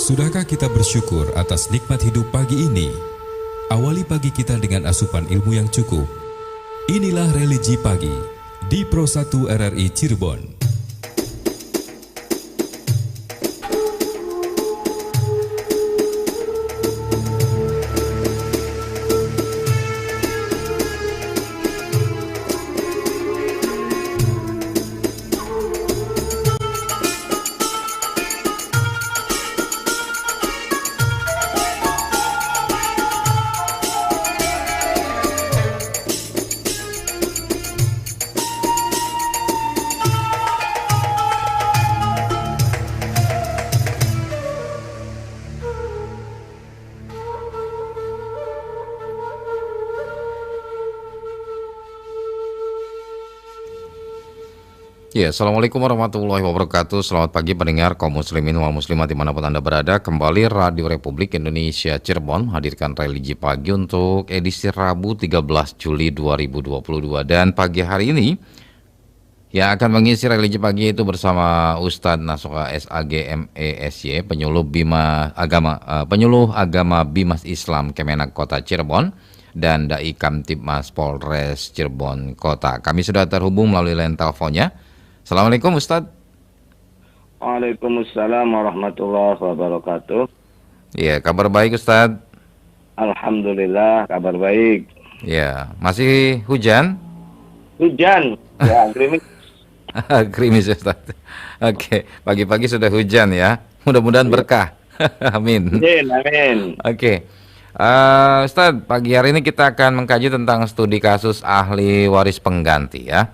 Sudahkah kita bersyukur atas nikmat hidup pagi ini? Awali pagi kita dengan asupan ilmu yang cukup. Inilah Religi Pagi di Pro 1 RRI Cirebon. Ya, Assalamualaikum warahmatullahi wabarakatuh. Selamat pagi pendengar kaum muslimin wal muslimat dimanapun Anda berada. Kembali Radio Republik Indonesia Cirebon hadirkan Religi Pagi untuk edisi Rabu 13 Juli 2022. Dan pagi hari ini yang akan mengisi Religi Pagi itu bersama Ustadz Nasuha SAG MESY, penyuluh agama Bimas Islam Kemenak Kota Cirebon, dan Dai Kamtibmas Polres Cirebon Kota. Kami sudah terhubung melalui line teleponnya. Assalamualaikum Ustadz. Waalaikumsalam warahmatullahi wabarakatuh. Ya, kabar baik Ustadz. Alhamdulillah, kabar baik. Ya, masih hujan? Hujan, ya gerimis. Gerimis Ustadz. Oke, pagi-pagi sudah hujan ya. Mudah-mudahan berkah. Amin. Amin. Oke. Ustadz, pagi hari ini kita akan mengkaji tentang studi kasus ahli waris pengganti ya.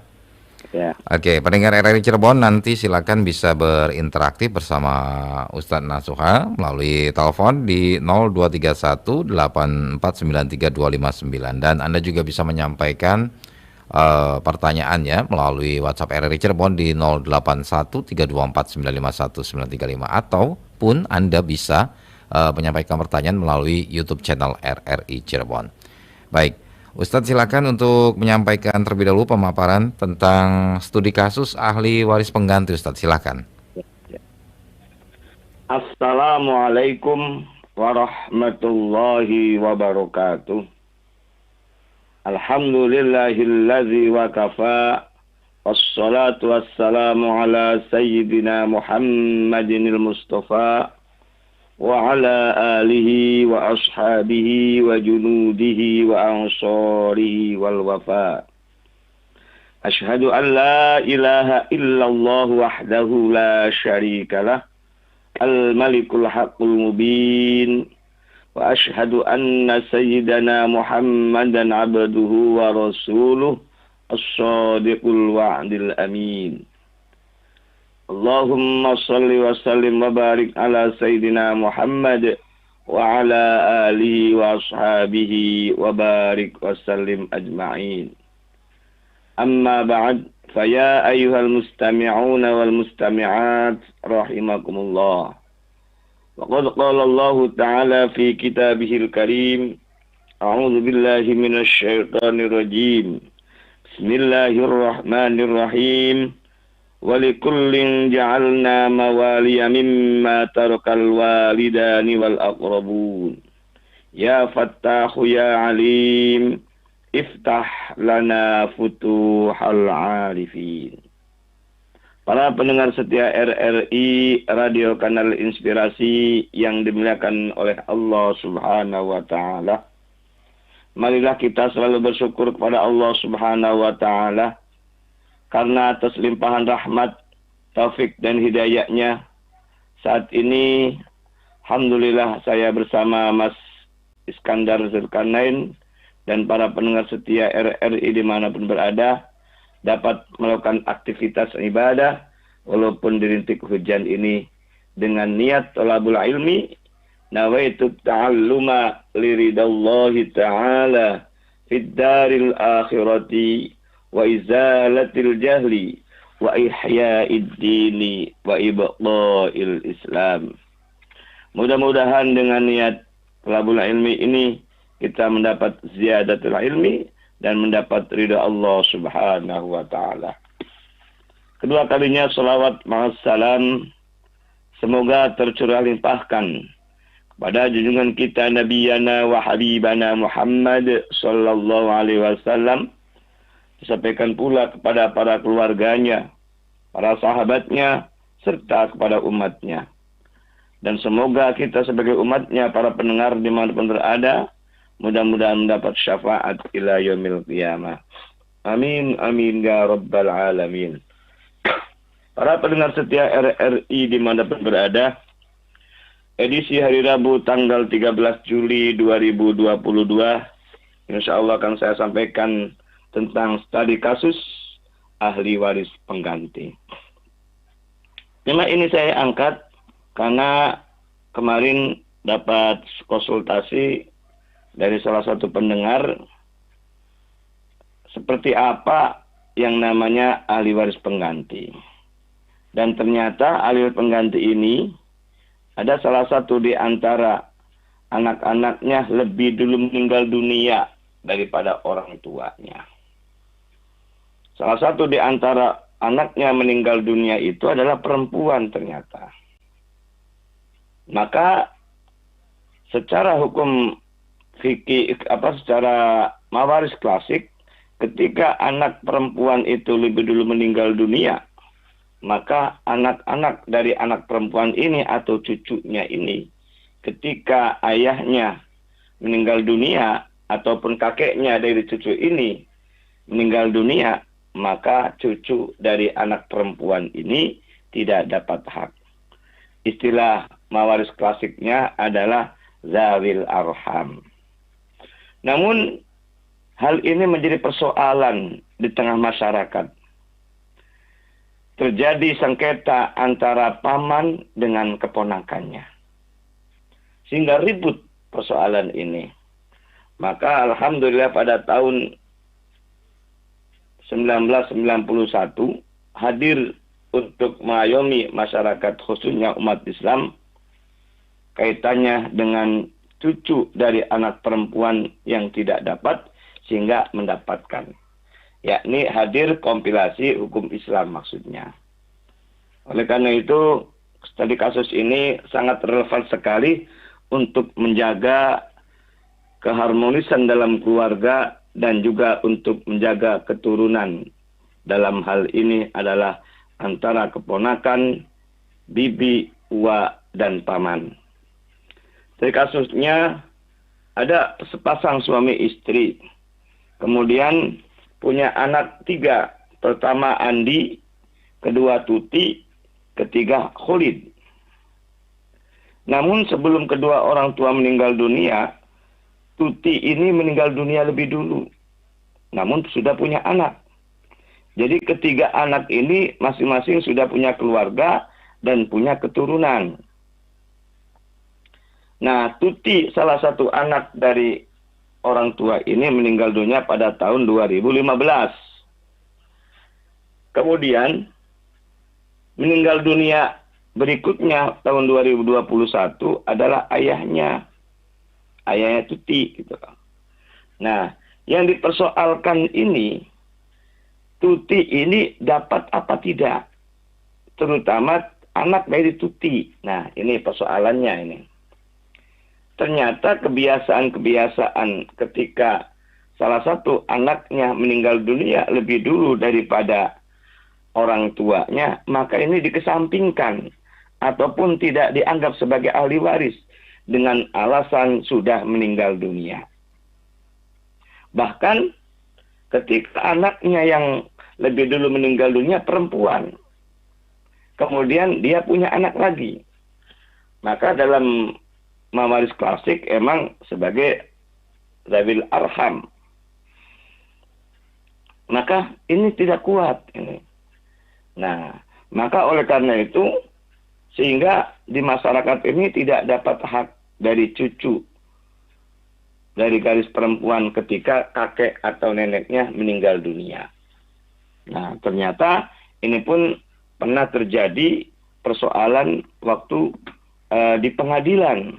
Ya. Oke, pendengar RRI Cirebon nanti silakan bisa berinteraksi bersama Ustadz Nasuha melalui telepon di 0231849329 dan Anda juga bisa menyampaikan pertanyaannya melalui WhatsApp RRI Cirebon di 081324951935 ataupun Anda bisa menyampaikan pertanyaan melalui YouTube channel RRI Cirebon. Baik. Ustadz silakan untuk menyampaikan terlebih dahulu pemaparan tentang studi kasus ahli waris pengganti. Ustadz silakan. Assalamualaikum warahmatullahi wabarakatuh. Alhamdulillahilladzi wa kafa. Wassalatu wassalamu ala sayyidina Muhammadinil Mustafa wa ala alihi wa ashabihi wa junudihi wa ansarihi wal wafa. Ashhadu an la ilaha illallah wahdahu la syarikalah al-malikul haqqul mubin wa ashhadu anna sayyidana Muhammadan abduhu wa rasuluh as-sadiqul wa'dil amin. Allahumma salli wa sallim wa barik ala Sayyidina Muhammad wa ala alihi wa ashabihi wa barik wa sallim ajma'in. Amma ba'd, faya ayyuhal mustami'una wal mustami'at rahimakumullah. Wa qad qala Allah ta'ala fi kitabihil karim, a'udzu billahi minasy syaithanir rajim. Bismillahirrahmanirrahim. وَلِكُلٍّ جَعَلْنَا مَوَالِيَ مِمَّا تَرَكَ الْوَالِدَانِ وَالْأَقْرَبُونَ يَا فَتَّاحُ يَا عَلِيمُ افتح لَنَا فُتُوحَ الْعَارِفِينَ. Para pendengar setia RRI Radio Kanal Inspirasi yang dimuliakan oleh Allah Subhanahu wa taala. Marilah kita selalu bersyukur kepada Allah Subhanahu wa taala karena atas limpahan rahmat, taufik dan hidayahnya, saat ini alhamdulillah saya bersama Mas Iskandar Zulkarnain dan para pendengar setia RRI dimanapun berada dapat melakukan aktivitas ibadah walaupun dirintik hujan ini dengan niat thalabul ilmi, nawaitu ta'alluma liridallahi ta'ala fid daril akhirati wa izalatil jahli wa ihya'id dini wa ibqa'il Islam. Mudah-mudahan dengan niat thalabul ilmi ini kita mendapat ziyadatul ilmi dan mendapat ridha Allah Subhanahu wa taala. Kedua kalinya salawat ma'as salam semoga tercurah limpahkan kepada junjungan kita Nabiyana wa Habibana Muhammad sallallahu alaihi wasallam, disampaikan pula kepada para keluarganya, para sahabatnya, serta kepada umatnya. Dan semoga kita sebagai umatnya, para pendengar dimanapun berada, mudah-mudahan mendapat syafaat ila yaumil qiyamah. Amin, amin, ya rabbal alamin. Para pendengar setia RRI dimanapun berada, edisi hari Rabu tanggal 13 Juli 2022, insya Allah akan saya sampaikan tentang studi kasus ahli waris pengganti. Tema ini saya angkat karena kemarin dapat konsultasi dari salah satu pendengar seperti apa yang namanya ahli waris pengganti. Dan ternyata ahli waris pengganti ini ada salah satu di antara anak-anaknya lebih dulu meninggal dunia daripada orang tuanya. Salah satu di antara anaknya meninggal dunia itu adalah perempuan ternyata. Maka secara hukum fikih, secara mawaris klasik, ketika anak perempuan itu lebih dulu meninggal dunia, maka anak-anak dari anak perempuan ini atau cucunya ini, ketika ayahnya meninggal dunia ataupun kakeknya dari cucu ini meninggal dunia, maka cucu dari anak perempuan ini tidak dapat hak. Istilah mawaris klasiknya adalah zawil arham. Namun hal ini menjadi persoalan di tengah masyarakat. Terjadi sengketa antara paman dengan keponakannya, sehingga ribut persoalan ini. Maka alhamdulillah pada tahun 1991 hadir untuk mengayomi masyarakat khususnya umat Islam kaitannya dengan cucu dari anak perempuan yang tidak dapat sehingga mendapatkan, yakni hadir kompilasi hukum Islam maksudnya. Oleh karena itu, studi kasus ini sangat relevan sekali untuk menjaga keharmonisan dalam keluarga dan juga untuk menjaga keturunan. Dalam hal ini adalah antara keponakan, bibi, uwa, dan paman. Dari kasusnya ada sepasang suami istri. Kemudian punya anak 3. Pertama Andi, kedua Tuti, ketiga Khalid. Namun sebelum kedua orang tua meninggal dunia, Tuti ini meninggal dunia lebih dulu. Namun sudah punya anak. Jadi ketiga anak ini masing-masing sudah punya keluarga dan punya keturunan. Nah, Tuti salah satu anak dari orang tua ini meninggal dunia pada tahun 2015. Kemudian meninggal dunia berikutnya tahun 2021 adalah ayahnya Tuti gitu. Nah, yang dipersoalkan ini, Tuti ini dapat apa tidak, terutama anak dari Tuti. Nah, ini persoalannya ini. Ternyata kebiasaan ketika salah satu anaknya meninggal dunia lebih dulu daripada orang tuanya, maka ini dikesampingkan ataupun tidak dianggap sebagai ahli waris dengan alasan sudah meninggal dunia. Bahkan ketika anaknya yang lebih dulu meninggal dunia perempuan, kemudian dia punya anak lagi, maka dalam mawaris klasik emang sebagai zawil arham. Maka ini tidak kuat ini. Nah, maka oleh karena itu sehingga di masyarakat ini tidak dapat hak dari cucu dari garis perempuan ketika kakek atau neneknya meninggal dunia. Nah, ternyata ini pun pernah terjadi persoalan waktu di pengadilan.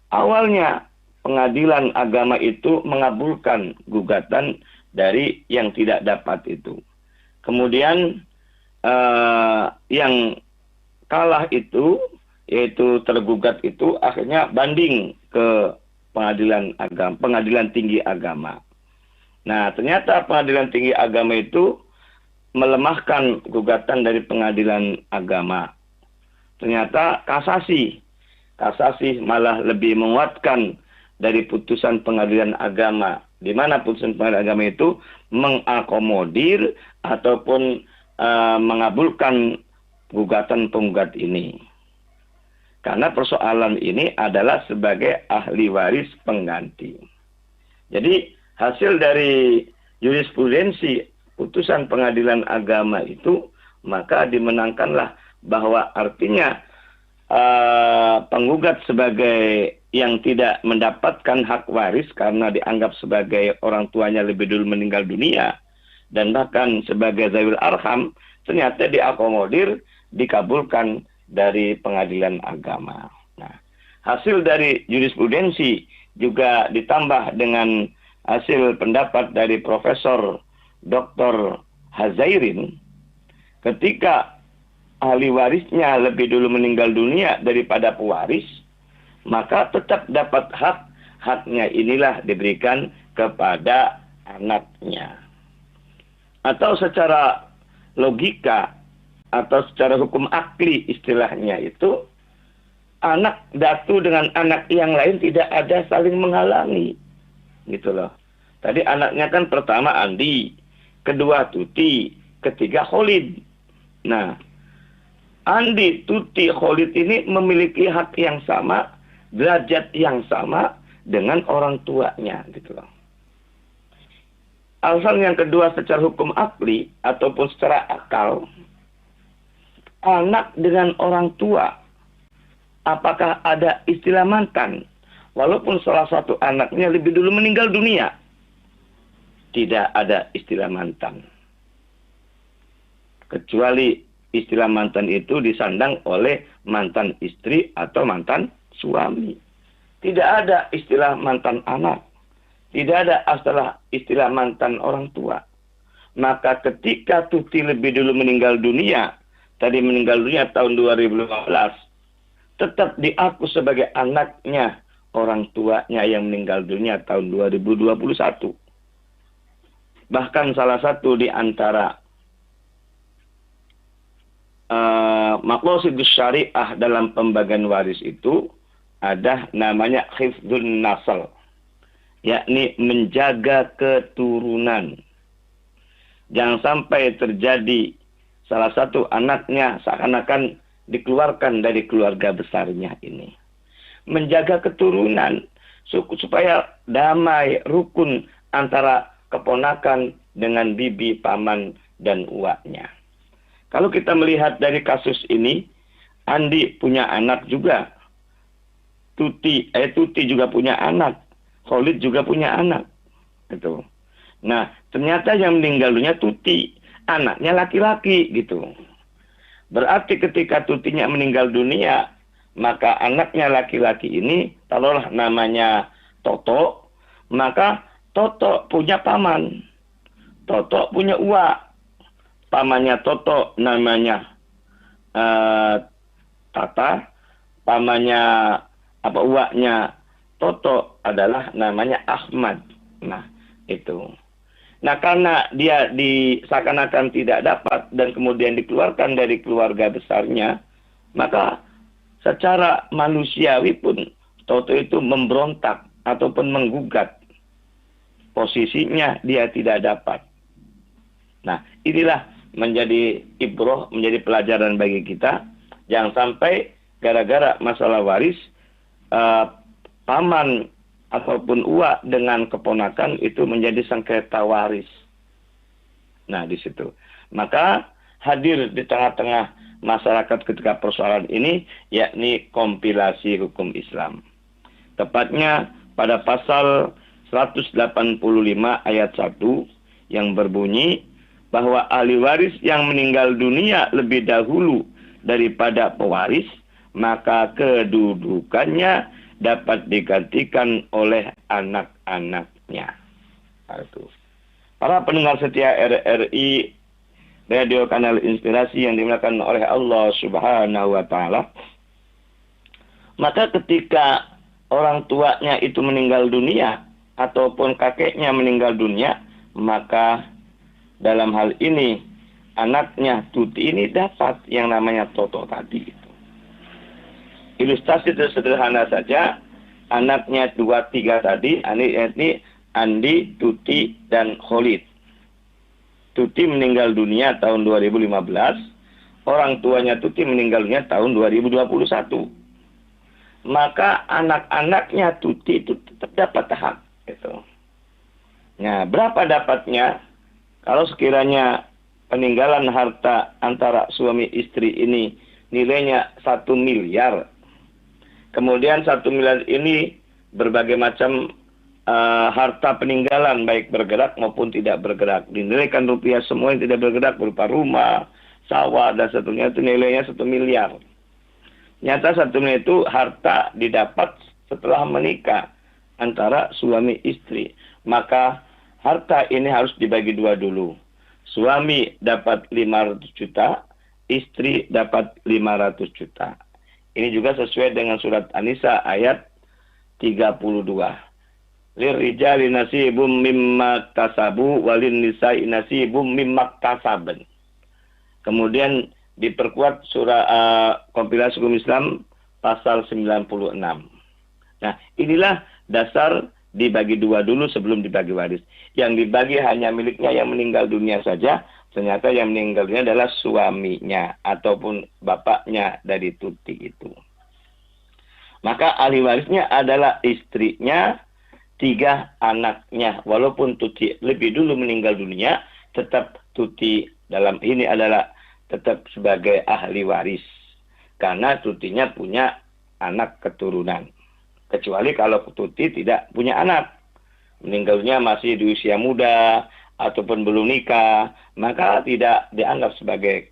Awalnya pengadilan agama itu mengabulkan gugatan dari yang tidak dapat itu. Kemudian yang kalah itu, yaitu tergugat itu akhirnya banding ke pengadilan tinggi agama. Nah, ternyata pengadilan tinggi agama itu melemahkan gugatan dari pengadilan agama. Ternyata kasasi malah lebih menguatkan dari putusan pengadilan agama, di mana putusan pengadilan agama itu mengakomodir ataupun mengabulkan gugatan penggugat ini. Karena persoalan ini adalah sebagai ahli waris pengganti. Jadi hasil dari jurisprudensi putusan pengadilan agama itu, maka dimenangkanlah bahwa artinya penggugat sebagai yang tidak mendapatkan hak waris karena dianggap sebagai orang tuanya lebih dulu meninggal dunia dan bahkan sebagai zawil arham, ternyata diakomodir, dikabulkan dari pengadilan agama. Nah, hasil dari jurisprudensi juga ditambah dengan hasil pendapat dari Profesor Dr. Hazairin, ketika ahli warisnya lebih dulu meninggal dunia daripada pewaris, maka tetap dapat haknya inilah diberikan kepada anaknya. Atau secara logika atau secara hukum akli istilahnya itu, anak datu dengan anak yang lain tidak ada saling menghalangi, gitu loh. Tadi anaknya kan pertama Andi, kedua Tuti, ketiga Khalid. Nah, Andi, Tuti, Khalid ini memiliki hak yang sama, derajat yang sama dengan orang tuanya, gitu loh. Alasan yang kedua secara hukum akli ataupun secara akal, anak dengan orang tua, apakah ada istilah mantan? Walaupun salah satu anaknya lebih dulu meninggal dunia, tidak ada istilah mantan. Kecuali istilah mantan itu disandang oleh mantan istri atau mantan suami. Tidak ada istilah mantan anak. Tidak ada istilah mantan orang tua. Maka ketika Tuti lebih dulu meninggal dunia, tadi meninggal dunia tahun 2015, tetap diaku sebagai anaknya orang tuanya yang meninggal dunia tahun 2021. Bahkan salah satu di antara maqasidus syariah dalam pembagian waris itu ada namanya hifdzun nasl, yakni menjaga keturunan. Jangan sampai terjadi salah satu anaknya seakan-akan dikeluarkan dari keluarga besarnya ini. Menjaga keturunan supaya damai, rukun antara keponakan dengan bibi, paman, dan uaknya. Kalau kita melihat dari kasus ini, Andi punya anak juga. Tuti juga punya anak. Khalid juga punya anak. Gitu. Nah, ternyata yang meninggal dunia Tuti, anaknya laki-laki gitu. Berarti ketika Tutinya meninggal dunia, maka anaknya laki-laki ini, taruhlah namanya Toto, maka Toto punya paman. Toto punya uak. Pamannya Toto namanya Tata, pamannya uaknya Toto adalah namanya Ahmad. Nah, itu. Nah, karena dia seakan-akan tidak dapat dan kemudian dikeluarkan dari keluarga besarnya, maka secara manusiawi pun Toto itu memberontak ataupun menggugat. Posisinya dia tidak dapat. Nah, inilah menjadi ibroh, menjadi pelajaran bagi kita. Jangan sampai gara-gara masalah waris, paman ataupun uak dengan keponakan itu menjadi sengketa waris. Nah, di situ. Maka hadir di tengah-tengah masyarakat ketika persoalan ini, yakni kompilasi hukum Islam. Tepatnya pada pasal 185 ayat 1 yang berbunyi bahwa ahli waris yang meninggal dunia lebih dahulu daripada pewaris, maka kedudukannya dapat digantikan oleh anak-anaknya. Itu. Para pendengar setia RRI radio kanal inspirasi yang dimuliakan oleh Allah Subhanahu wa taala. Maka ketika orang tuanya itu meninggal dunia ataupun kakeknya meninggal dunia, maka dalam hal ini anaknya Tuti ini dapat yang namanya Toto tadi itu. Ilustrasi sederhana saja, anaknya 2-3 tadi, ini Andi, Tuti, dan Khalid. Tuti meninggal dunia tahun 2015, orang tuanya Tuti meninggal dunia tahun 2021. Maka anak-anaknya Tuti itu tetap dapat hak. Gitu. Nah, berapa dapatnya? Kalau sekiranya peninggalan harta antara suami istri ini nilainya 1 miliar. Kemudian 1 miliar ini berbagai macam harta peninggalan, baik bergerak maupun tidak bergerak. Dinilaikan rupiah semua yang tidak bergerak berupa rumah, sawah, dan seterusnya itu nilainya 1 miliar. Nyata 1 miliar itu harta didapat setelah menikah antara suami istri. Maka harta ini harus dibagi 2 dulu. Suami dapat 500 juta, istri dapat 500 juta. Ini juga sesuai dengan surat An-Nisa ayat 32. Lirijali nasibum mimma tasabu walin nisa'i nasibum mimma tasaben. Kemudian diperkuat surah kompilasi hukum Islam pasal 96. Nah, inilah dasar dibagi 2 dulu sebelum dibagi waris. Yang dibagi hanya miliknya yang meninggal dunia saja. Ternyata yang meninggal dunia adalah suaminya ataupun bapaknya dari Tuti itu. Maka ahli warisnya adalah istrinya, 3 anaknya. Walaupun Tuti lebih dulu meninggal dunia, tetap Tuti dalam ini adalah tetap sebagai ahli waris. Karena Tutinya punya anak keturunan. Kecuali kalau Tuti tidak punya anak. Meninggalnya masih di usia muda ataupun belum nikah, maka tidak dianggap sebagai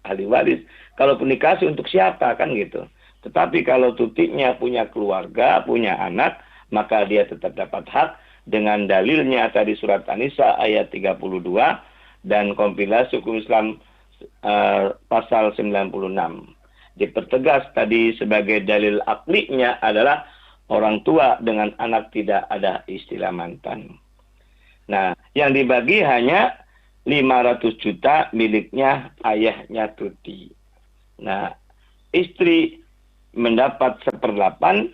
ahli waris. Kalau nikah untuk siapa kan gitu. Tetapi kalau Tutinya punya keluarga, punya anak, maka dia tetap dapat hak dengan dalilnya tadi surat An-Nisa ayat 32 dan kompilasi hukum Islam pasal 96. Dipertegas tadi sebagai dalil aklinya adalah orang tua dengan anak tidak ada istilah mantan. Nah, yang dibagi hanya 500 juta miliknya ayahnya Tuti. Nah, istri mendapat 1/8,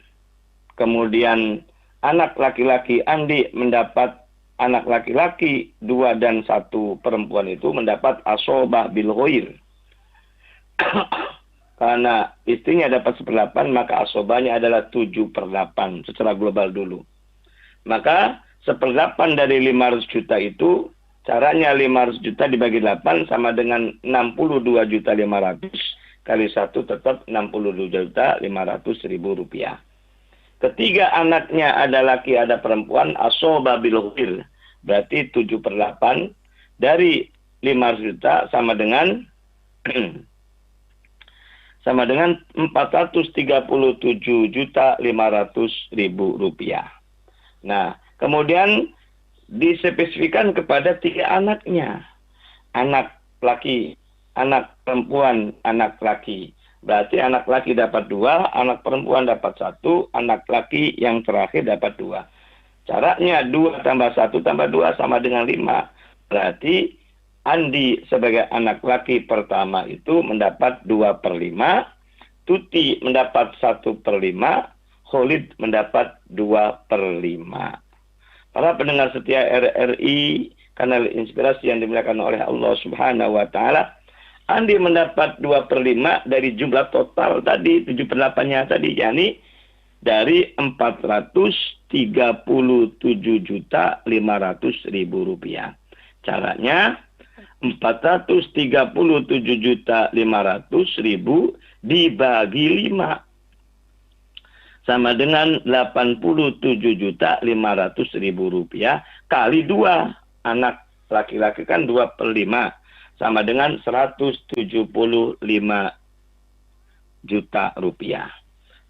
kemudian anak laki-laki Andi mendapat, anak laki-laki 2 dan 1 perempuan itu mendapat asobah bil ghair. Karena istrinya dapat 1/8, maka asobahnya adalah 7/8 secara global dulu. Maka 1/8 dari 500 juta itu, caranya 500 juta dibagi 8 sama dengan 62.500.000 kali 1 tetap 62.500.000 rupiah. Ketiga anaknya ada laki ada perempuan, asobah bil ghair. Berarti 7/8 dari 500 juta sama dengan 437.500.000 rupiah. Nah, kemudian dispesifikan kepada 3 anaknya. Anak laki, anak perempuan, anak laki. Berarti anak laki dapat 2, anak perempuan dapat 1, anak laki yang terakhir dapat 2. Caranya 2 tambah 1 tambah 2 sama dengan 5. Berarti Andi sebagai anak laki pertama itu mendapat 2/5, Tuti mendapat 1/5, Khalid mendapat 2/5. Para pendengar setia RRI, kanal inspirasi yang dimuliakan oleh Allah Subhanahu wa taala, Andi mendapat 2/5 dari jumlah total tadi 7/8-nya tadi, yakni dari 437.500.000 rupiah. Caranya 437.500.000 dibagi 5 sama dengan 87.500.000 rupiah kali 2. Anak laki-laki kan 2/5 sama dengan 175 juta rupiah.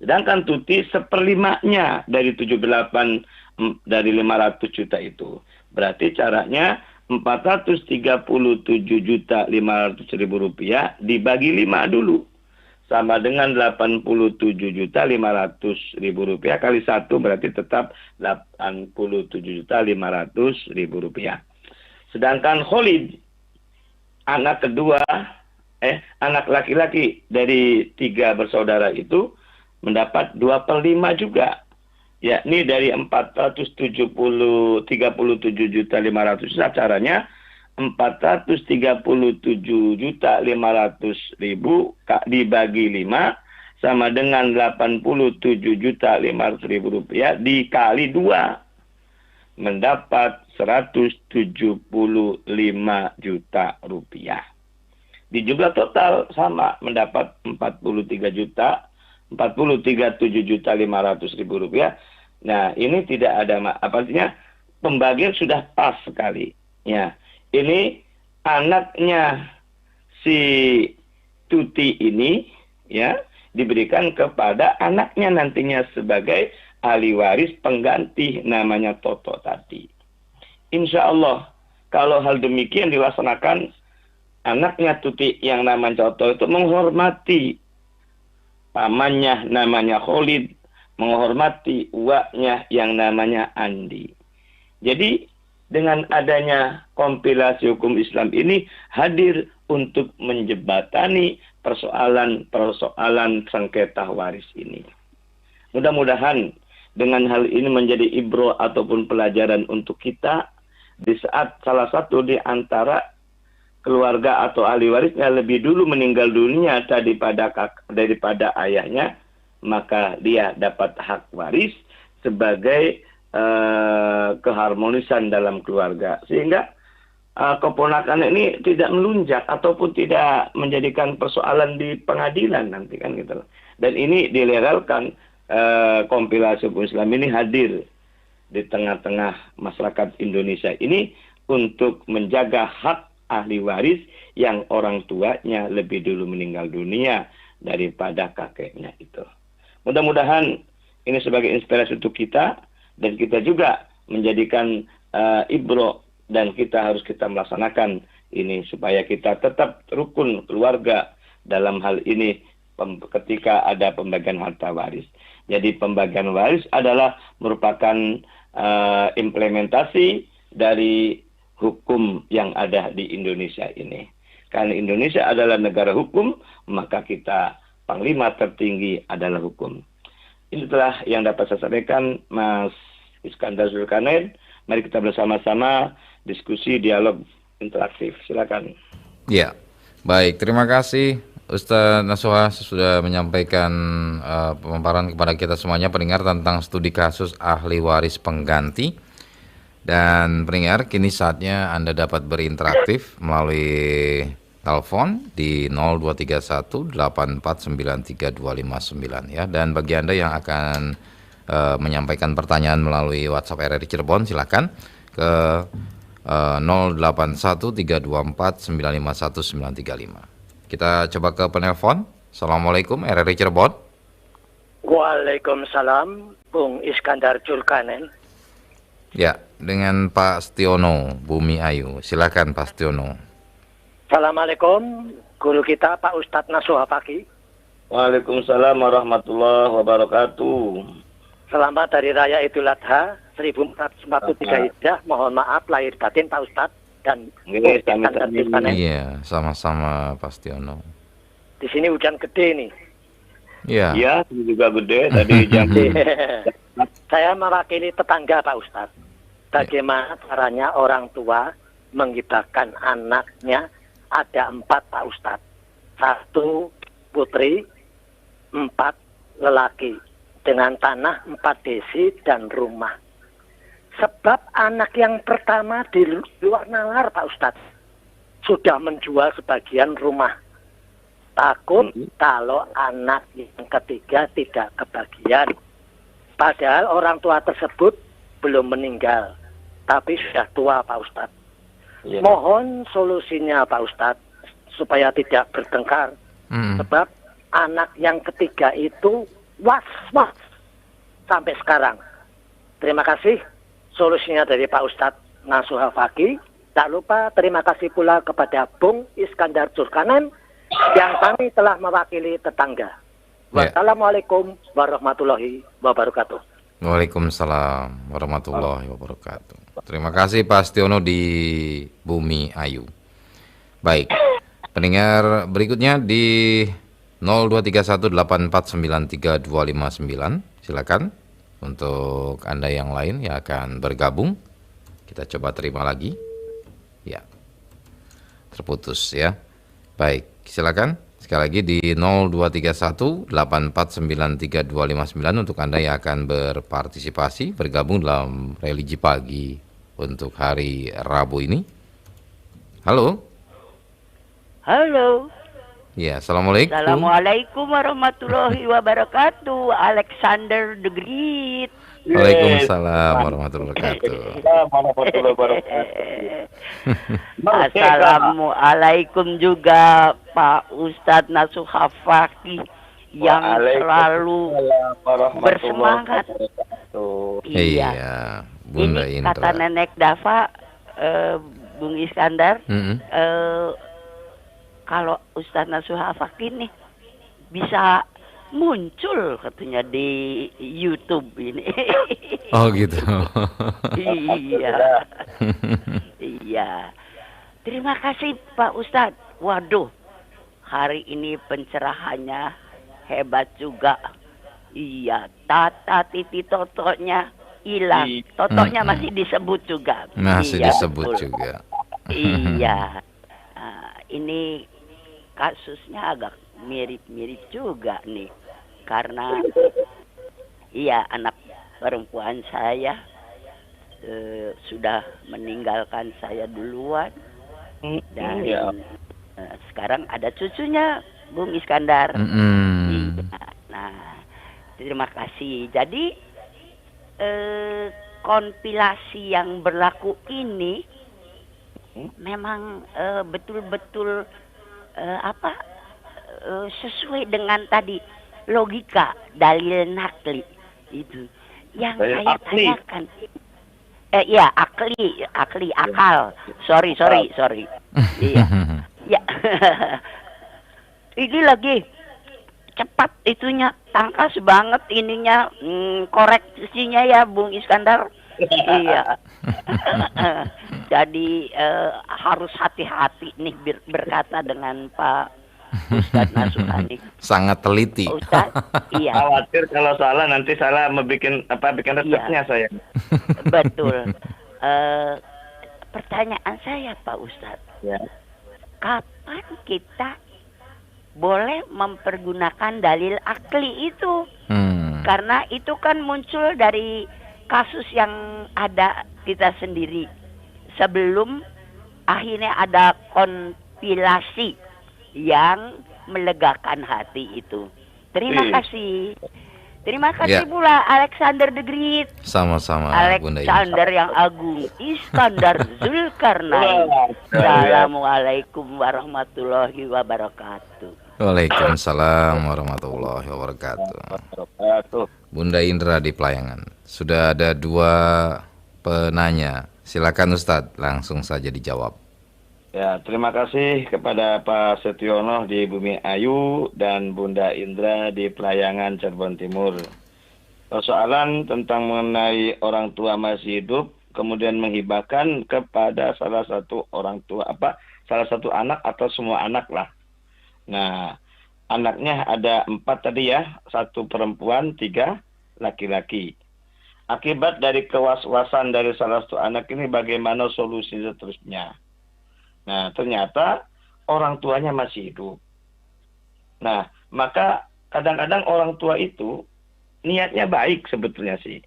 Sedangkan Tuti 1/5-nya dari 78 dari 500 juta itu. Berarti caranya 437.500.000 rupiah dibagi 5 dulu. Sama dengan 87.500.000 rupiah kali 1 berarti tetap 87.500.000 rupiah. Sedangkan Khalid, anak kedua, anak laki-laki dari 3 bersaudara itu mendapat 2/5 juga. Yakni dari 437.500.000 caranya 437.500.000 dibagi 5 sama dengan 87.500.000 rupiah dikali 2 mendapat 175 juta rupiah. Dijumlah total sama mendapat 43.700.000 rupiah. Nah, ini tidak ada artinya pembagian sudah pas sekali. Ya. Ini anaknya si Tuti ini ya diberikan kepada anaknya nantinya sebagai ahli waris pengganti namanya Toto tadi. Insya Allah kalau hal demikian dilaksanakan, anaknya Tuti yang namanya Toto itu menghormati pamannya namanya Khalid, menghormati uaknya yang namanya Andi. Jadi dengan adanya kompilasi hukum Islam ini hadir untuk menjembatani persoalan sengketa waris ini. Mudah-mudahan dengan hal ini menjadi ibro ataupun pelajaran untuk kita di saat salah satu di antara keluarga atau ahli warisnya lebih dulu meninggal dunia daripada ayahnya, maka dia dapat hak waris sebagai keharmonisan dalam keluarga, sehingga keponakan ini tidak melunjak ataupun tidak menjadikan persoalan di pengadilan nanti kan gitu. Dan ini dilegalkan, kompilasi hukum Islam ini hadir di tengah-tengah masyarakat Indonesia ini untuk menjaga hak ahli waris yang orang tuanya lebih dulu meninggal dunia daripada kakeknya itu. Mudah-mudahan ini sebagai inspirasi untuk kita, dan kita juga menjadikan ibro, dan kita harus melaksanakan ini supaya kita tetap rukun keluarga dalam hal ini ketika ada pembagian harta waris. Jadi pembagian waris adalah merupakan implementasi dari hukum yang ada di Indonesia ini. Karena Indonesia adalah negara hukum, maka kita panglima tertinggi adalah hukum. Inilah yang dapat saya sampaikan, Mas Iskandar Zulkarnain. Mari kita bersama-sama diskusi, dialog interaktif. Silakan. Ya, baik. Terima kasih Ustaz Nasuha sudah menyampaikan pemaparan kepada kita semuanya pendengar tentang studi kasus ahli waris pengganti. Dan pendengar, kini saatnya Anda dapat berinteraktif melalui telepon di 0231 8493259 ya. Dan bagi Anda yang akan menyampaikan pertanyaan melalui WhatsApp RRI Cirebon, silakan ke 081324951935. Kita coba ke penelpon. Assalamualaikum RRI Cirebon. Waalaikumsalam, Bung Iskandar Zulkarnain. Ya, dengan Pak Stiono Bumi Ayu. Silakan Pak Stiono. Assalamualaikum, guru kita Pak Ustadz Nasuha Fakih. Waalaikumsalam warahmatullahi wabarakatuh. Selamat Hari Raya Idul Adha 1443 Hijriah. Mohon maaf lahir batin Pak Ustadz dan Iya, sama-sama Pak Stiono. Di sini hujan gede nih. Iya. Iya, juga gede tadi jam. Saya mewakili tetangga Pak Ustadz. Bagaimana caranya orang tua menghibahkan anaknya? Ada 4 Pak Ustadz. 1 putri, 4 lelaki. Dengan tanah 4 desi dan rumah. Sebab anak yang pertama di luar nalar Pak Ustadz sudah menjual sebagian rumah. Takut kalau anak yang ketiga tidak kebagian. Padahal orang tua tersebut belum meninggal, tapi sudah tua Pak Ustadz. Ya. Mohon solusinya Pak Ustadz supaya tidak bertengkar. Sebab anak yang ketiga itu was-was sampai sekarang. Terima kasih. Solusinya dari Pak Ustadz Nasuha Fakih Tak lupa terima kasih pula kepada Bung Iskandar Zulkarnain yang kami telah mewakili tetangga. Ya. Wassalamualaikum warahmatullahi wabarakatuh. Waalaikumsalam warahmatullahi wabarakatuh. Terima kasih Pak Astiono di Bumi Ayu. Baik, pendengar berikutnya di 02318493259. Silakan untuk Anda yang lain yang akan bergabung. Kita coba terima lagi. Ya, terputus ya. Baik, silakan sekali lagi di 02318493259 untuk Anda yang akan berpartisipasi bergabung dalam religi pagi untuk hari Rabu ini. Halo. Halo. Ya, assalamualaikum. Assalamualaikum warahmatullahi wabarakatuh. Alexander the Great. Waalaikumsalam warahmatullahi wabarakatuh. Assalamualaikum juga Pak Ustadz Nasuha Fakih yang selalu bersemangat. Iya, Bunda Ini Indra. kata Nenek Dava, Bung Iskandar, kalau Ustadz Nasuha Fakih nih bisa muncul katanya di YouTube ini. Oh gitu. Iya. Iya. Terima kasih Pak Ustadz. Waduh, hari ini pencerahannya hebat juga. Iya, tata titi totonya hilang. Totonya masih disebut juga. Masih Iya, disebut betul. juga. Iya. Nah, ini kasusnya agak mirip-mirip juga nih. Karena iya, anak perempuan saya sudah meninggalkan saya duluan. Dan sekarang ada cucunya, Bung Iskandar. Iya. Nah, terima kasih. Jadi kompilasi yang berlaku ini memang betul-betul sesuai dengan tadi logika dalil nakli itu yang Dalil saya akli. tanyakan. Iya, akli, akal. Sorry. Iya. Ya. Ini lagi cepat itunya, tangkas banget ininya, koreksinya ya Bung Iskandar. Iya. Jadi harus hati-hati nih berkata dengan Pak Ustadz Nasuhani. Sangat teliti. Ustadz, iya. Khawatir kalau salah nanti salah bikin resepnya saya. Betul. Pertanyaan saya Pak Ustadz, Ya. kapan kita boleh mempergunakan dalil akli itu? Karena itu kan muncul dari kasus yang ada kita sendiri. Sebelum akhirnya ada kompilasi yang melegakan hati itu. Terima kasih. Terima kasih Ya. pula Alexander the Great. Sama-sama Bunda Indra. Alexander yang agung, Iskandar Zulkarnain. Assalamualaikum warahmatullahi wabarakatuh. Waalaikumsalam warahmatullahi wabarakatuh. Bunda Indra di Pelayangan. Sudah ada 2 penanya. Silakan Ustadz, langsung saja dijawab. Ya, terima kasih kepada Pak Setiono di Bumi Ayu dan Bunda Indra di Pelayangan Cirebon Timur. Persoalan tentang mengenai orang tua masih hidup, kemudian menghibahkan kepada salah satu orang tua, salah satu anak atau semua anak lah. Nah, anaknya ada 4 tadi ya, 1 perempuan, 3 laki-laki. Akibat dari kewaswasan dari salah satu anak ini, bagaimana solusi seterusnya? Nah, ternyata orang tuanya masih hidup. Nah, maka kadang-kadang orang tua itu niatnya baik sebetulnya sih.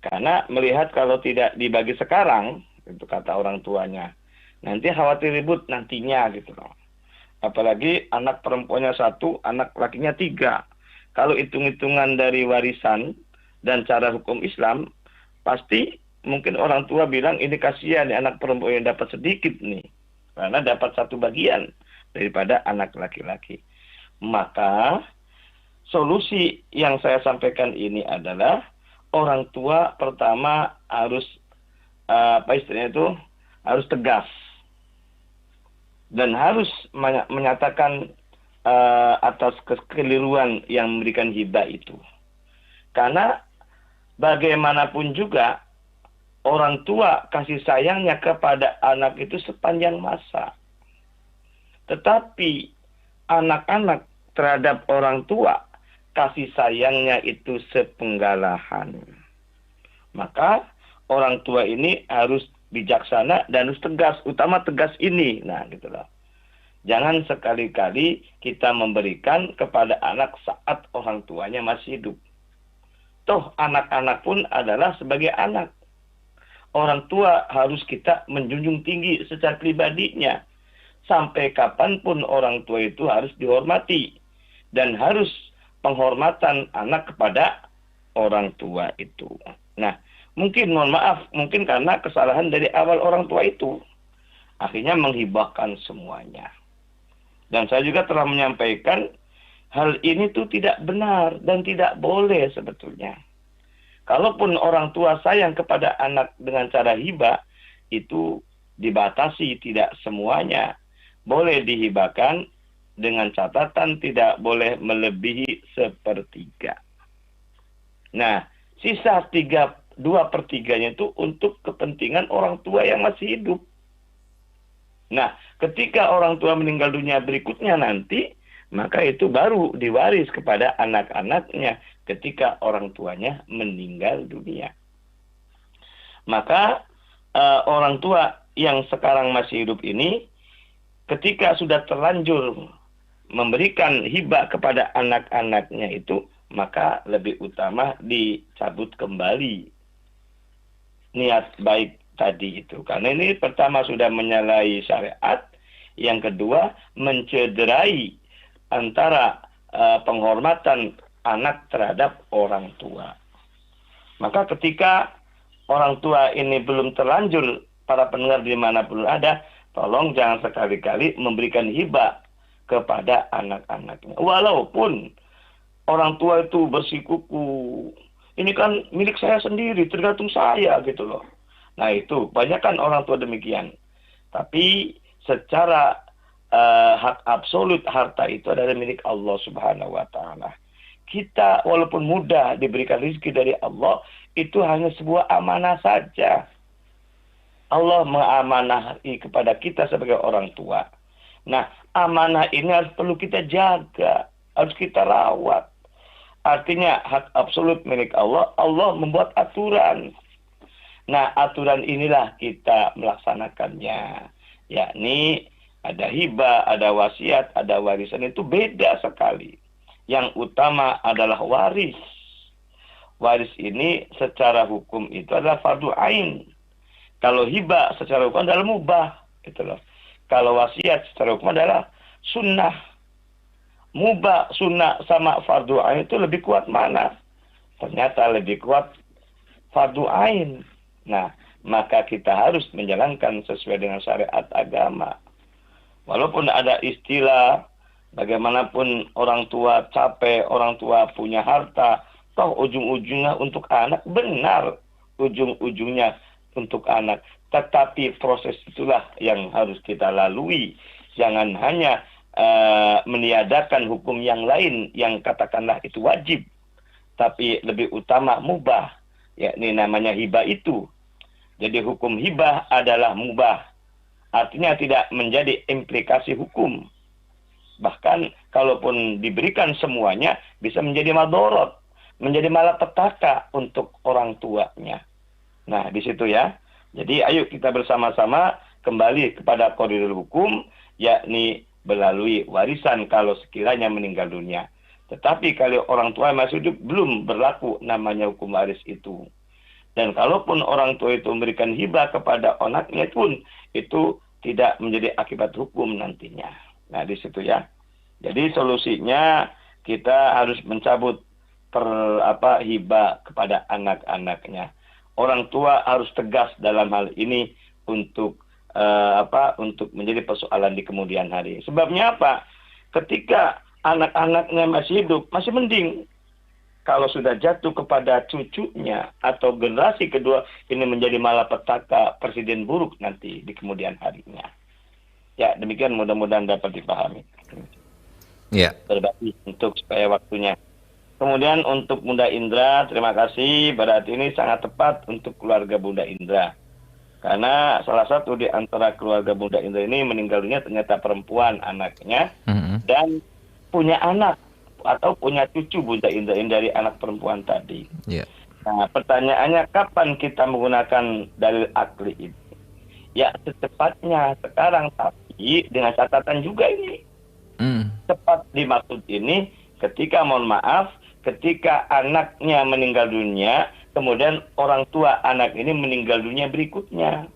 Karena melihat kalau tidak dibagi sekarang, itu kata orang tuanya, nanti khawatir ribut nantinya gitu loh. Apalagi anak perempuannya 1, anak lakinya 3. Kalau hitung-hitungan dari warisan dan cara hukum Islam, pasti mungkin orang tua bilang ini kasihan anak perempuan yang dapat sedikit nih. Karena dapat 1 bagian daripada anak laki-laki. Maka solusi yang saya sampaikan ini adalah orang tua pertama harus harus tegas dan harus menyatakan atas kekeliruan yang memberikan hibah itu. Karena bagaimanapun juga orang tua kasih sayangnya kepada anak itu sepanjang masa. Tetapi anak-anak terhadap orang tua kasih sayangnya itu sepenggalahan. Maka orang tua ini harus bijaksana dan harus tegas, utama tegas ini. Nah, gitu loh. Jangan sekali-kali kita memberikan kepada anak saat orang tuanya masih hidup. Toh anak-anak pun adalah sebagai anak. Orang tua harus kita menjunjung tinggi secara pribadinya. Sampai kapanpun orang tua itu harus dihormati. Dan harus penghormatan anak kepada orang tua itu. Nah, mungkin mohon maaf, mungkin karena kesalahan dari awal orang tua itu. Akhirnya menghibahkan semuanya. Dan saya juga telah menyampaikan hal ini tuh tidak benar dan tidak boleh sebetulnya. Kalaupun orang tua sayang kepada anak dengan cara hibah, itu dibatasi, tidak semuanya. Boleh dihibahkan dengan catatan tidak boleh melebihi 1/3. Nah, sisa 2/3-nya itu untuk kepentingan orang tua yang masih hidup. Nah, ketika orang tua meninggal dunia berikutnya nanti, maka itu baru diwaris kepada anak-anaknya ketika orang tuanya meninggal dunia. Maka orang tua yang sekarang masih hidup ini, ketika sudah terlanjur memberikan hibah kepada anak-anaknya itu, maka lebih utama dicabut kembali niat baik tadi itu. Karena ini pertama sudah menyalahi syariat, yang kedua mencederai antara penghormatan anak terhadap orang tua. Maka ketika orang tua ini belum terlanjur, para pendengar dimanapun ada, tolong jangan sekali-kali memberikan hibah kepada anak-anaknya. Walaupun orang tua itu bersikuku, ini kan milik saya sendiri, tergantung saya gitu loh. Nah itu, banyak kan orang tua demikian. Tapi secara hak absolut harta itu adalah milik Allah Subhanahu wa Ta'ala. Kita walaupun mudah diberikan rezeki dari Allah, itu hanya sebuah amanah saja. Allah mengamanahi kepada kita sebagai orang tua. Nah, amanah ini harus perlu kita jaga, harus kita rawat. Artinya hak absolut milik Allah, Allah membuat aturan. Nah, aturan inilah kita melaksanakannya. Yakni ada hibah, ada wasiat, ada warisan, itu beda sekali. Yang utama adalah waris. Waris ini secara hukum itu adalah fardu ain. Kalau hibah secara hukum adalah mubah, gitu loh. Kalau wasiat secara hukum adalah sunnah. Mubah, sunnah sama fardu ain itu lebih kuat mana? Ternyata lebih kuat fardu ain. Nah, maka kita harus menjalankan sesuai dengan syariat agama. Walaupun ada istilah, bagaimanapun orang tua capek, orang tua punya harta, toh ujung-ujungnya untuk anak, benar ujung-ujungnya untuk anak. Tetapi proses itulah yang harus kita lalui. Jangan hanya meniadakan hukum yang lain yang katakanlah itu wajib. Tapi lebih utama mubah. Yakni namanya hibah itu. Jadi hukum hibah adalah mubah. Artinya tidak menjadi implikasi hukum. Bahkan kalaupun diberikan semuanya bisa menjadi madorot. Menjadi malapetaka untuk orang tuanya. Nah di situ ya. Jadi ayo kita bersama-sama kembali kepada koridor hukum, yakni melalui warisan kalau sekiranya meninggal dunia. Tetapi kalau orang tua masih hidup, belum berlaku namanya hukum waris itu. Dan kalaupun orang tua itu memberikan hibah kepada anaknya pun, itu tidak menjadi akibat hukum nantinya. Nah di situ ya. Jadi solusinya kita harus mencabut hibah kepada anak-anaknya. Orang tua harus tegas dalam hal ini untuk untuk menjadi persoalan di kemudian hari. Sebabnya apa? Ketika anak-anaknya masih hidup, masih mending. kalau sudah jatuh kepada cucunya atau generasi kedua, ini menjadi malapetaka presiden buruk nanti di kemudian harinya. Ya, demikian mudah-mudahan dapat dipahami. Ya. Berbagi untuk supaya waktunya. Kemudian untuk Bunda Indra, terima kasih. Berarti ini sangat tepat untuk keluarga Bunda Indra. Karena salah satu di antara keluarga Bunda Indra ini meninggal dunia ternyata perempuan anaknya. Dan punya anak atau punya cucu Bunda Indra ini dari anak perempuan tadi. Yeah. Nah, pertanyaannya kapan kita menggunakan dalil akli ini? Ya secepatnya sekarang, tapi dengan catatan juga ini. Cepat dimaksud ini ketika, mohon maaf, ketika anaknya meninggal dunia, kemudian orang tua anak ini meninggal dunia berikutnya.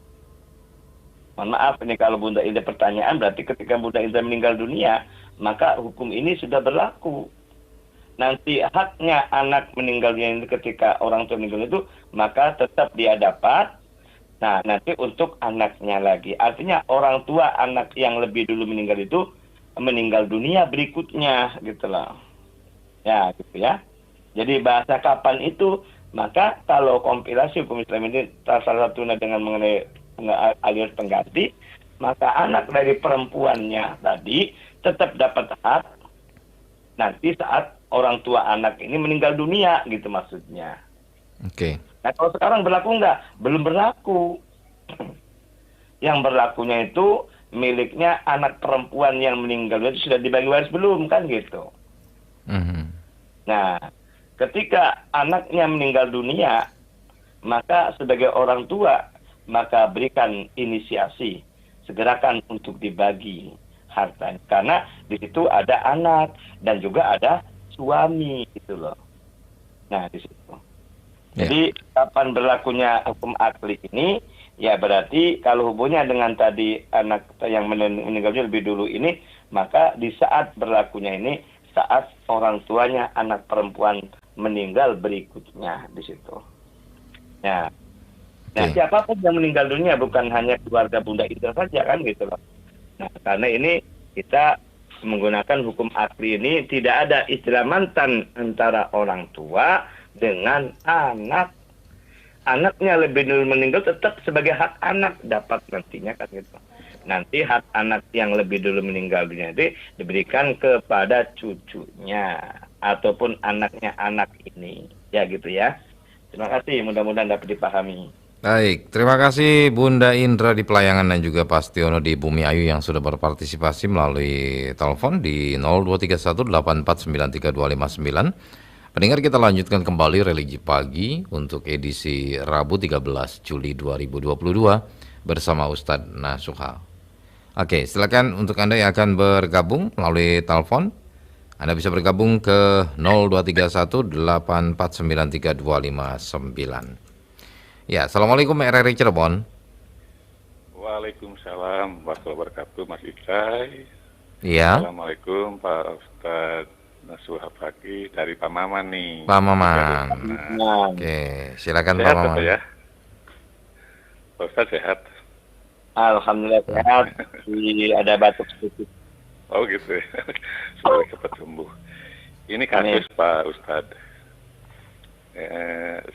Mohon maaf ini kalau Bunda Indra pertanyaan, berarti ketika Bunda Indra meninggal dunia, maka hukum ini sudah berlaku. Nanti haknya anak meninggal dunia itu ketika orang tua meninggal itu, maka tetap dia dapat. Nah, nanti untuk anaknya lagi. Artinya orang tua anak yang lebih dulu meninggal itu meninggal dunia berikutnya gitu loh. Ya, gitu ya. Jadi bahasa kapan itu, maka kalau kompilasi hukum Islam ini salah satunya dengan mengenai alias pengganti, maka anak dari perempuannya tadi tetap dapat hak nanti saat orang tua anak ini meninggal dunia gitu maksudnya. Oke. Nah kalau sekarang berlaku enggak? Belum berlaku. Yang berlakunya itu miliknya anak perempuan yang meninggal dunia itu sudah dibagi waris belum kan gitu. Nah ketika anaknya meninggal dunia, maka sebagai orang tua maka berikan inisiasi, segerakan untuk dibagi harta, karena di situ ada anak dan juga ada suami gitu loh. Nah di situ. Jadi kapan berlakunya hukum akli ini? Ya berarti kalau hubungannya dengan tadi anak yang meninggal dunia lebih dulu ini, maka di saat berlakunya ini saat orang tuanya anak perempuan meninggal berikutnya di situ. Ya. Nah siapapun yang meninggal dunia bukan hanya keluarga Bunda Indra saja kan gitu loh. Nah karena ini kita menggunakan hukum akli ini tidak ada istilah mantan antara orang tua dengan anak. Anaknya lebih dulu meninggal tetap sebagai hak anak dapat nantinya kan gitu. Nanti hak anak yang lebih dulu meninggal dunia itu diberikan kepada cucunya ataupun anaknya anak ini. Ya gitu ya. Terima kasih, mudah-mudahan dapat dipahami. Baik, terima kasih Bunda Indra di Pelayangan dan juga Pak Stiono di Bumi Ayu yang sudah berpartisipasi melalui telepon di 023184932559. Pendengar, kita lanjutkan kembali Religi Pagi untuk edisi Rabu 13 Juli 2022 bersama Ustadz Nasuha. Oke, silakan untuk Anda yang akan bergabung melalui telepon. Anda bisa bergabung ke 023184932559. Ya, Assalamualaikum RRI Cirebon. Waalaikumsalam warahmatullahi wabarakatuh, Mas Icai. Iya. Assalamualaikum Pak Ustadz Nasuha Pagi dari Pak Maman nih. Pak Maman. Oke, silakan Pak Maman. Sehat ya? Pak Ustadz sehat? Alhamdulillah sehat. Ada batuk sedikit. Oh gitu ya. Semoga cepat sembuh. Ini kasus Pak Ustadz.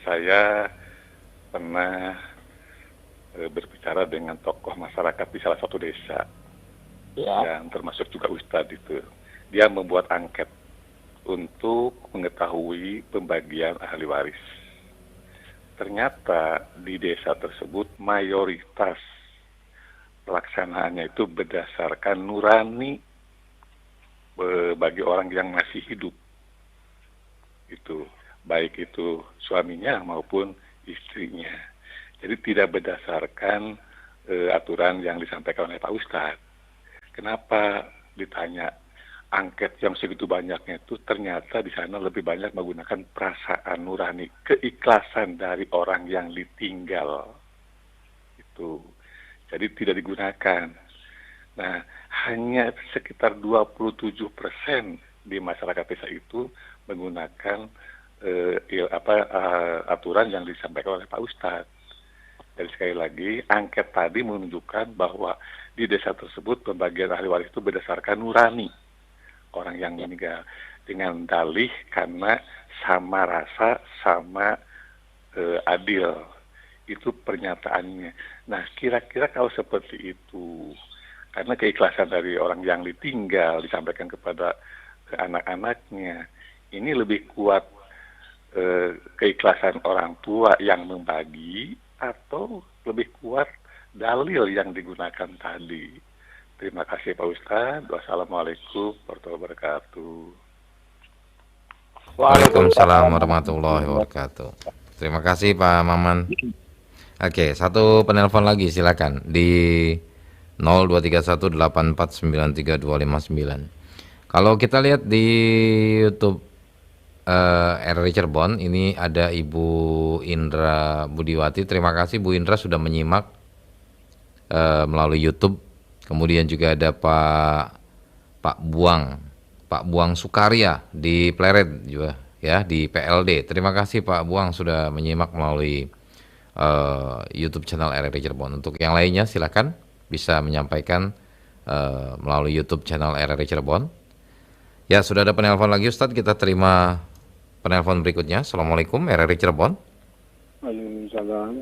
Saya pernah berbicara dengan tokoh masyarakat di salah satu desa yang termasuk juga Ustadz itu. Dia membuat angket untuk mengetahui pembagian ahli waris. Ternyata di desa tersebut mayoritas pelaksanaannya itu berdasarkan nurani bagi orang yang masih hidup. Itu baik itu suaminya maupun istrinya. Jadi tidak berdasarkan aturan yang disampaikan oleh Pak Ustadz. Kenapa ditanya angket yang segitu banyaknya itu? Ternyata di sana lebih banyak menggunakan perasaan nurani, keikhlasan dari orang yang ditinggal. Itu. Jadi tidak digunakan. Nah, hanya sekitar 27% di masyarakat desa itu menggunakan aturan yang disampaikan oleh Pak Ustadz. Jadi sekali lagi, angket tadi menunjukkan bahwa di desa tersebut pembagian ahli waris itu berdasarkan nurani orang yang meninggal, dengan dalih karena sama rasa, sama adil. Itu pernyataannya. Nah, kira-kira kalau seperti itu, karena keikhlasan dari orang yang ditinggal disampaikan kepada anak-anaknya, ini lebih kuat keikhlasan orang tua yang membagi atau lebih kuat dalil yang digunakan tadi. Terima kasih Pak Ustadz. Wassalamualaikum warahmatullahi wabarakatuh. Waalaikumsalam warahmatullahi wabarakatuh. Terima kasih Pak Maman. Oke, satu penelpon lagi silakan di 0231849329. Kalau kita lihat di YouTube RRI Cirebon, ini ada Ibu Indra Budiwati. Terima kasih Bu Indra sudah menyimak melalui YouTube. Kemudian juga ada Pak Buang Sukarya di Pleret juga ya, di PLD. Terima kasih Pak Buang sudah menyimak melalui YouTube channel RRI Cirebon. Untuk yang lainnya silakan bisa menyampaikan melalui YouTube channel RRI Cirebon. Ya, sudah ada penelpon lagi Ustadz, kita terima penelpon berikutnya. Assalamualaikum RRI Cirebon. Waalaikumsalam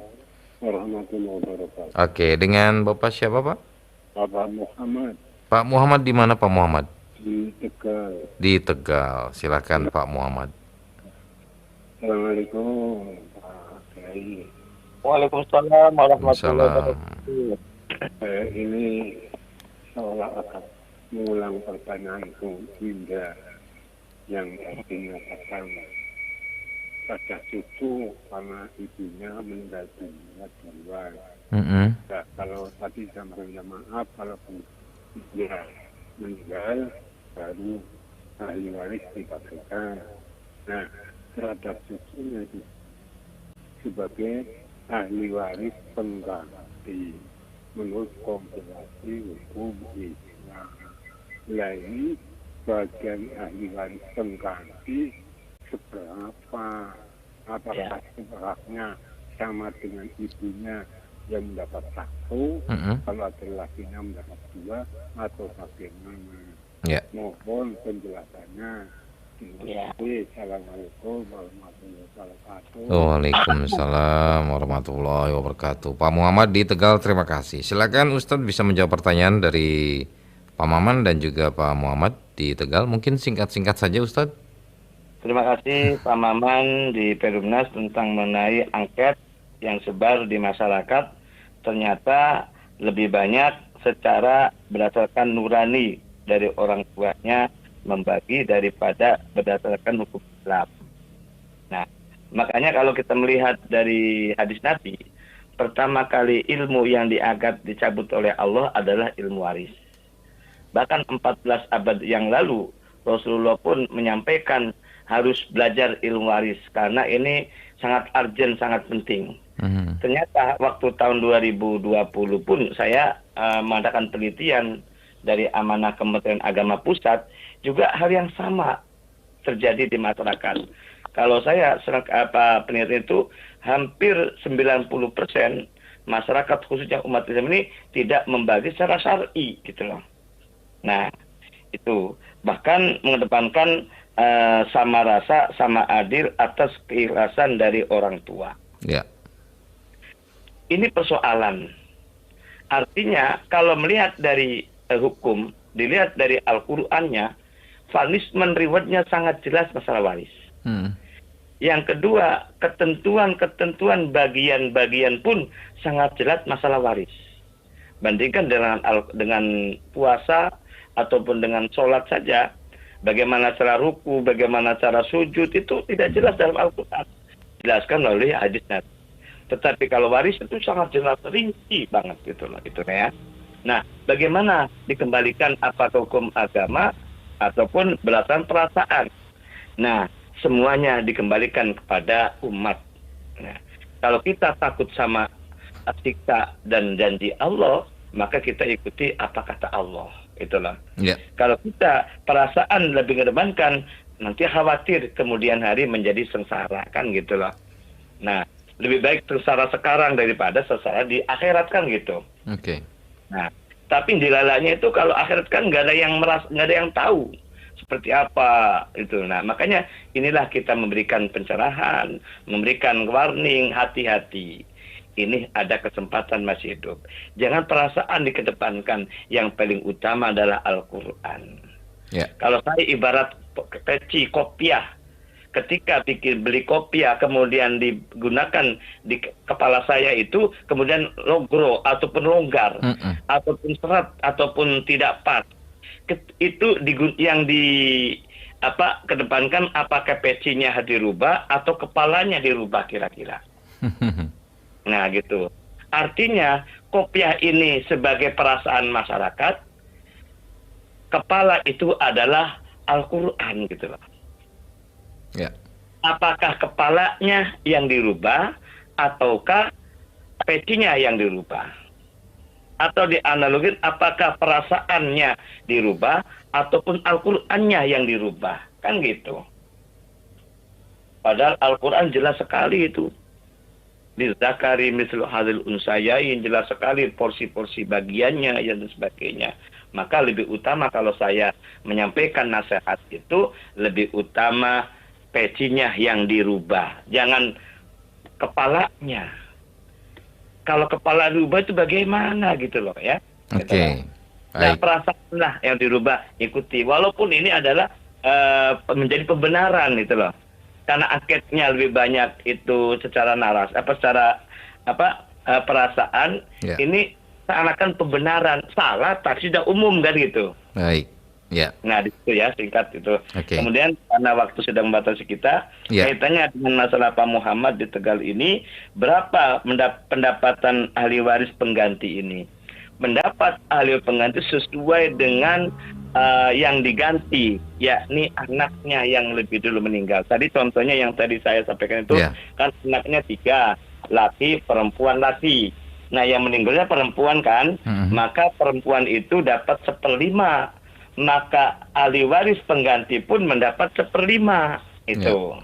warahmatullahi wabarakatuh. Oke, dengan Bapak siapa Pak? Bapak Muhammad. Pak Muhammad di mana Pak Muhammad? Di Tegal. Di Tegal. Silakan Pak Muhammad. Assalamualaikum Pak Kiai. Waalaikumsalam warahmatullahi Waalaikumsalam. wabarakatuh. Ini seolah akan mengulang pertanyaanku Indra yang tadi mengatakan pada cucu karena ibunya meninggal dunia duluan. Nah, kalau tadi sampainya maaf, kalau dia meninggal baru ahli waris diberikan. Nah, terhadap cucunya itu sebagai ahli waris pengganti menurut kompilasi hukum Islam. Nah, ini bagian ahli waris pengganti seberapa? Apakah seberapnya sama dengan ibunya yang mendapat satu, kalau ada lakinya mendapat dua, atau bagaimana? Mohon penjelasannya. Assalamualaikum warahmatullahi wabarakatuh. Waalaikumsalam warahmatullahi wabarakatuh. Pak Muhammad di Tegal, terima kasih. Silakan Ustadz bisa menjawab pertanyaan dari Pak Maman dan juga Pak Muhammad di Tegal. Mungkin singkat-singkat saja Ustadz. Terima kasih Pak Maman di Perumnas tentang mengenai angket yang sebar di masyarakat. Ternyata lebih banyak secara berdasarkan nurani dari orang tuanya membagi daripada berdasarkan hukum Islam. Nah, makanya kalau kita melihat dari hadis Nabi, pertama kali ilmu yang diangkat dicabut oleh Allah adalah ilmu waris. Bahkan 14 abad yang lalu Rasulullah pun menyampaikan harus belajar ilmu waris karena ini sangat urgent, sangat penting. Ternyata waktu tahun 2020 pun saya mengadakan penelitian dari amanah Kementerian Agama Pusat, juga hal yang sama terjadi di masyarakat. Kalau saya penelitian itu hampir 90% masyarakat khususnya umat Islam ini tidak membagi secara syar'i gitu loh. Nah, itu bahkan mengedepankan sama rasa, sama adil atas keikhlasan dari orang tua. Ya. Ini persoalan. Artinya kalau melihat dari hukum, dilihat dari Al-Qur'annya, punishment rewardnya sangat jelas masalah waris. Yang kedua, ketentuan-ketentuan bagian-bagian pun sangat jelas masalah waris. Bandingkan dengan puasa ataupun dengan sholat saja, bagaimana cara ruku, bagaimana cara sujud, itu tidak jelas dalam Al-Quran. Jelaskan oleh hadis Nabi. Tetapi kalau waris itu sangat jelas, rinci banget gitu loh, ya. Nah, bagaimana dikembalikan apa hukum agama ataupun berdasarkan perasaan? Nah, semuanya dikembalikan kepada umat. Nah, kalau kita takut sama siksa dan janji Allah, maka kita ikuti apa kata Allah. Itulah. Yeah. Kalau kita perasaan lebih mengedepankan, nanti khawatir kemudian hari menjadi sengsara, kan gitulah. Nah, lebih baik sengsara sekarang daripada sengsara di akhirat, kan gitu. Oke. Nah, tapi dilalanya itu kalau akhirat kan nggak ada yang merasa, nggak ada yang tahu. seperti apa itu. Nah, makanya inilah kita memberikan pencerahan, memberikan warning, hati-hati. Ini ada kesempatan masih hidup. Jangan perasaan dikedepankan. Yang paling utama adalah Al-Quran. Ya. Kalau saya ibarat peci kopiah, ketika beli kopiah kemudian digunakan di kepala saya itu, kemudian logro ataupun longgar, ataupun serat ataupun tidak pas, itu yang kedepankan apakah pecinya dirubah atau kepalanya dirubah kira-kira. Nah gitu. Artinya kopiah ini sebagai perasaan masyarakat, kepala itu adalah Al-Quran gitu loh. Ya. Apakah kepalanya yang dirubah ataukah pecinya yang dirubah? Atau dianalogin apakah perasaannya dirubah ataupun Al-Qur'annya yang dirubah? Kan gitu. Padahal Al-Qur'an jelas sekali itu. Di Zakari mislu hadil unsayain, jelas sekali porsi-porsi bagiannya dan sebagainya. Maka lebih utama kalau saya menyampaikan nasihat itu, lebih utama pecinya yang dirubah, jangan kepalanya. Kalau kepala dirubah itu bagaimana gitu loh ya. Oke. Nah, perasaan lah yang dirubah, ikuti. Walaupun ini adalah menjadi pembenaran gitu loh. Karena angketnya lebih banyak itu secara perasaan, ini seakan pembenaran, salah tapi sudah umum kan gitu. Baik. Ya. Nah, itu ya singkat itu. Okay. Kemudian karena waktu sudah membatasi kita, kaitannya dengan masalah Pak Muhammad di Tegal ini, berapa pendapatan ahli waris pengganti ini? Mendapat ahli pengganti sesuai dengan yang diganti, yakni anaknya yang lebih dulu meninggal. Tadi contohnya yang tadi saya sampaikan itu, kan anaknya 3, laki, perempuan, laki. Nah, yang meninggalnya perempuan kan, maka perempuan itu dapat 1/5. Maka ahli waris pengganti pun mendapat 1/5 itu.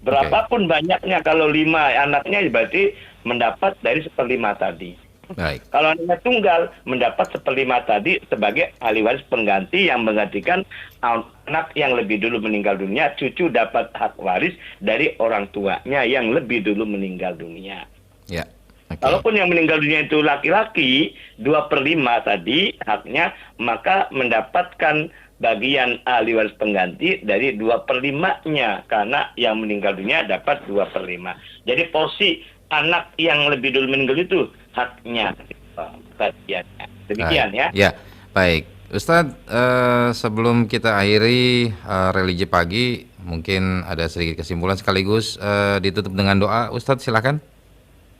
Berapapun banyaknya, kalau 5 anaknya berarti mendapat dari 1/5 tadi. Baik. Kalau anaknya tunggal mendapat 1/5 tadi sebagai ahli waris pengganti yang menggantikan anak yang lebih dulu meninggal dunia, cucu dapat hak waris dari orang tuanya yang lebih dulu meninggal dunia. Ya. Okay. Kalaupun yang meninggal dunia itu laki-laki, 2/5 tadi haknya, maka mendapatkan bagian ahli waris pengganti dari 2/5-nya, karena yang meninggal dunia dapat 2/5. Jadi porsi anak yang lebih dulu meninggal itu haknya, bagiannya. Demikian ya. Ya, baik. Ustadz, sebelum kita akhiri religi pagi, mungkin ada sedikit kesimpulan sekaligus ditutup dengan doa. Ustadz, silakan.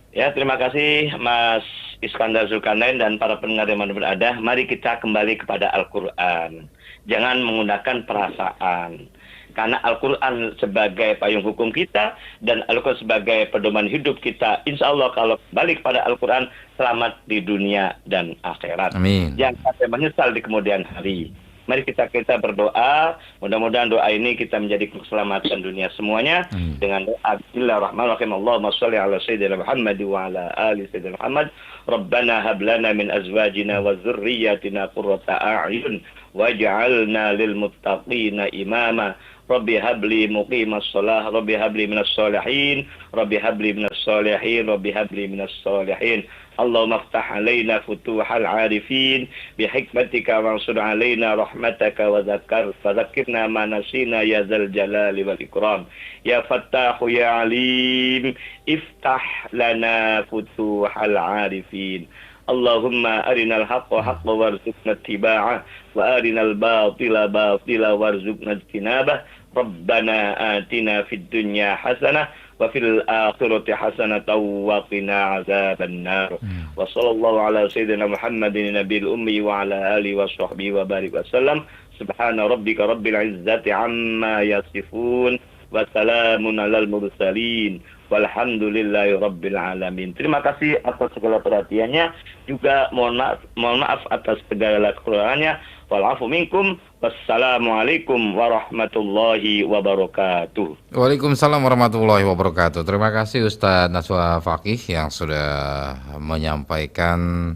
Ya, terima kasih Mas Iskandar Zulkarnain dan para pendengar yang berada. Mari kita kembali kepada Al-Quran. Jangan menggunakan perasaan. Karena Al-Quran sebagai payung hukum kita dan Al-Quran sebagai pedoman hidup kita. Insya Allah kalau balik kepada Al-Quran, selamat di dunia dan akhirat. Amin. Jangan sampai menyesal di kemudian hari. Mari kita berdoa, mudah-mudahan doa ini kita menjadi keselamatan dunia semuanya. Dengan doa Bismillahirrahmanirrahim. Allahumma shalli ala sayyidina Muhammad wa ala ali sayyidina Muhammad. Rabbana hab lana min azwajina wa dzurriyyatina qurrata a'yun waj'alna lil muttaqina imama. Rabbi habli muqimas shalah, Rabbi habli minas shalihin, Rabbi habli minas shalihin, Rabbi habli minas shalihin. Allahumma aftah alaina futuhal arifin bihikmatika wansur alaina rahmataka wa zakirna ma nasina ya zal jalali wal ikram. Ya Fattahu ya Alim, iftah lana futuhal arifin. Allahumma arinal haqqa haqqa warzuqna ittiba'ah wa arinal batila batila warzuqna ijtinabah. Rabbana atina fid dunya hasanah wa fil akhirati hasanatan wa qina azaban nar. Wa sallallahu ala sayyidina Muhammadin nabiyil ummi wa ala alihi wa sahbihi wa barik wa sallam. Subhana rabbika rabbil izzati amma yasifun wa salamun alal mursalin walhamdulillahi rabbil alamin. Terima kasih atas segala perhatiannya, juga mohon maaf atas segala kekurangannya. Walafu minkum. Wassalamualaikum warahmatullahi wabarakatuh. Waalaikumsalam warahmatullahi wabarakatuh. Terima kasih Ustadz Nashwa Fakih yang sudah menyampaikan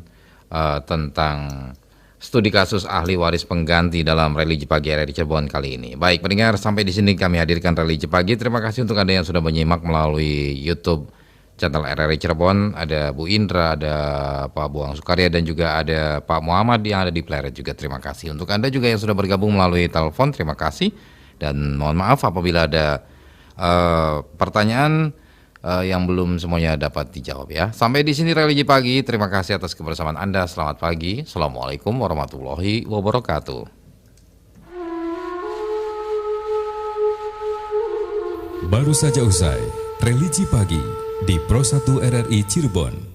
tentang studi kasus ahli waris pengganti dalam Religi Pagi RRI Cirebon kali ini. Baik pendengar, sampai di sini kami hadirkan Religi Pagi. Terima kasih untuk Anda yang sudah menyimak melalui YouTube channel RRI Cirebon. Ada Bu Indra, ada Pak Buang Sukarya, dan juga ada Pak Muhammad yang ada di Pleret juga. Terima kasih. Untuk Anda juga yang sudah bergabung melalui telepon, terima kasih. Dan mohon maaf apabila ada pertanyaan yang belum semuanya dapat dijawab ya. Sampai di sini Religi Pagi. Terima kasih atas kebersamaan Anda. Selamat pagi. Assalamualaikum warahmatullahi wabarakatuh. Baru saja usai Religi Pagi di Pro 1 RRI Cirebon.